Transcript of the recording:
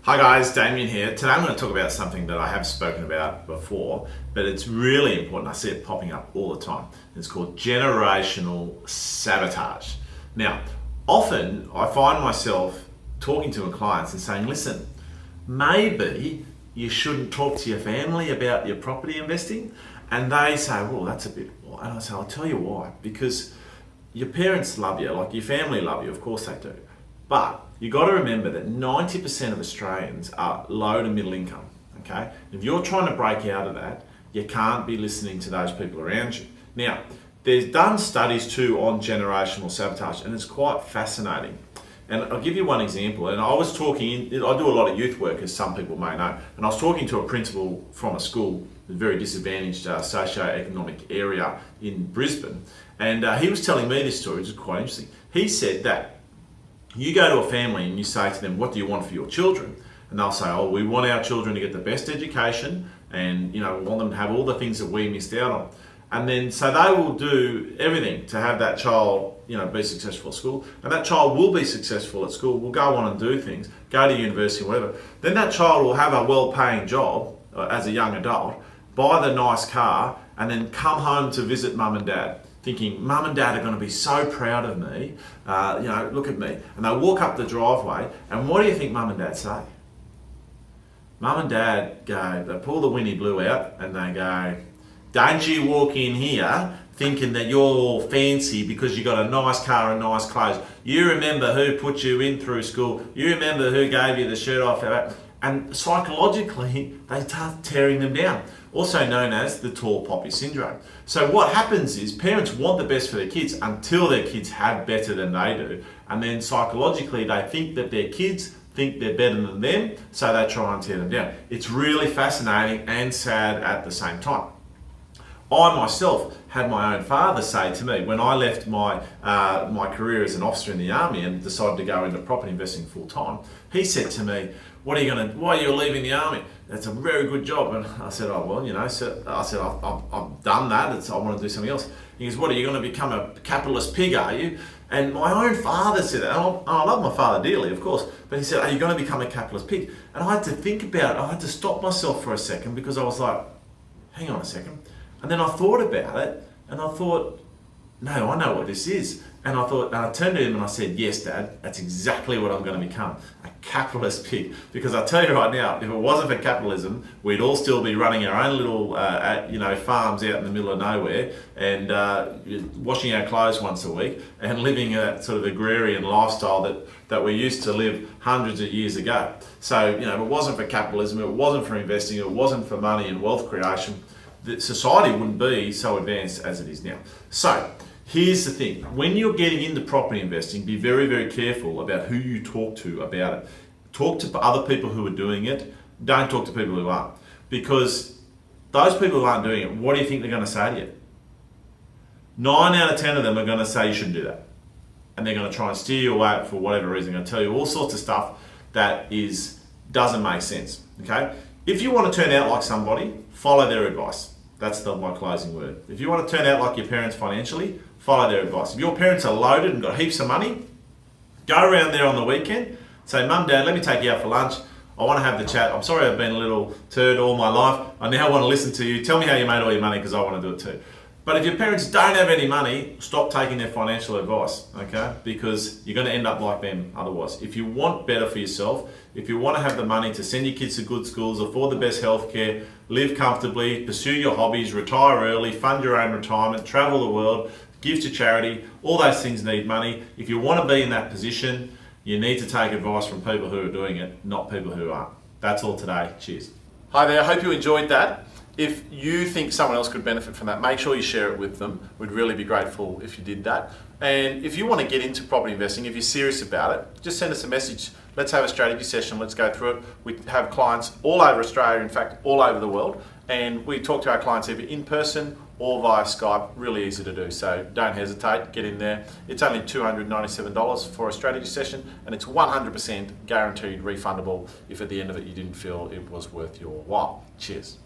Hi guys, Daimien here. Today I'm going to talk about something that I have spoken about before, but it's really important. I see it popping up all the time. It's called generational sabotage. Now, often I find myself talking to my clients and saying, listen, maybe you shouldn't talk to your family about your property investing. And they say, well, that's a bit, and I say, I'll tell you why. Because your parents love you, like your family love you, of course they do. But you got to remember that 90% of Australians are low to middle income, okay? If you're trying to break out of that, you can't be listening to those people around you. Now, there's done studies too on generational sabotage, and it's quite fascinating. And I'll give you one example. And I was talking, I do a lot of youth work, as some people may know, and I was talking to a principal from a school, a very disadvantaged socio-economic area in Brisbane, and he was telling me this story, which is quite interesting. He said that you go to a family and you say to them, what do you want for your children? And they'll say, oh, we want our children to get the best education and we want them to have all the things that we missed out on. And then, so they will do everything to have that child, be successful at school. And that child will be successful at school, will go on and do things, go to university, whatever. Then that child will have a well-paying job as a young adult, buy the nice car, and then come home to visit mum and dad, thinking, mum and dad are going to be so proud of me, look at me. And they walk up the driveway, and what do you think mum and dad say? Mum and dad go, they pull the Winnie Blue out, and they go, don't you walk in here thinking that you're all fancy because you got a nice car and nice clothes. You remember who put you in through school. You remember who gave you the shirt off. And psychologically, they start tearing them down, also known as the tall poppy syndrome. So what happens is parents want the best for their kids until their kids have better than they do. And then psychologically, they think that their kids think they're better than them, so they try and tear them down. It's really fascinating and sad at the same time. I myself had my own father say to me when I left my career as an officer in the army and decided to go into property investing full time. He said to me, why are you leaving the army? That's a very good job. And I said, oh, well, so I said, I've done that. I want to do something else. He goes, what, are you going to become a capitalist pig, are you? And my own father said that. And I love my father dearly, of course. But he said, are you going to become a capitalist pig? And I had to think about it. I had to stop myself for a second because I was like, hang on a second. And then I thought about it and I thought, no, I know what this is. And I turned to him and I said, yes, Dad, that's exactly what I'm going to become, a capitalist pig. Because I tell you right now, if it wasn't for capitalism, we'd all still be running our own little, farms out in the middle of nowhere and washing our clothes once a week and living a sort of agrarian lifestyle that we used to live hundreds of years ago. So, if it wasn't for capitalism, it wasn't for investing, it wasn't for money and wealth creation, that society wouldn't be so advanced as it is now. So here's the thing, when you're getting into property investing, be very, very careful about who you talk to about it. Talk to other people who are doing it, don't talk to people who aren't. Because those people who aren't doing it, what do you think they're going to say to you? 9 out of 10 of them are going to say you shouldn't do that. And they're going to try and steer you away for whatever reason. They're going to tell you all sorts of stuff that doesn't make sense, okay? If you want to turn out like somebody, follow their advice. That's my closing word. If you want to turn out like your parents financially, follow their advice. If your parents are loaded and got heaps of money, go around there on the weekend, say, Mum, Dad, let me take you out for lunch. I want to have the chat. I'm sorry I've been a little turd all my life. I now want to listen to you. Tell me how you made all your money because I want to do it too. But if your parents don't have any money, stop taking their financial advice, okay? Because you're going to end up like them otherwise. If you want better for yourself, if you want to have the money to send your kids to good schools, afford the best healthcare, live comfortably, pursue your hobbies, retire early, fund your own retirement, travel the world, give to charity, all those things need money. If you want to be in that position, you need to take advice from people who are doing it, not people who aren't. That's all today. Cheers. Hi there, I hope you enjoyed that. If you think someone else could benefit from that, make sure you share it with them. We'd really be grateful if you did that. And if you want to get into property investing, if you're serious about it, just send us a message. Let's have a strategy session. Let's go through it. We have clients all over Australia, in fact, all over the world. And we talk to our clients either in person or via Skype. Really easy to do. So don't hesitate, get in there. It's only $297 for a strategy session, and it's 100% guaranteed refundable if at the end of it you didn't feel it was worth your while. Cheers.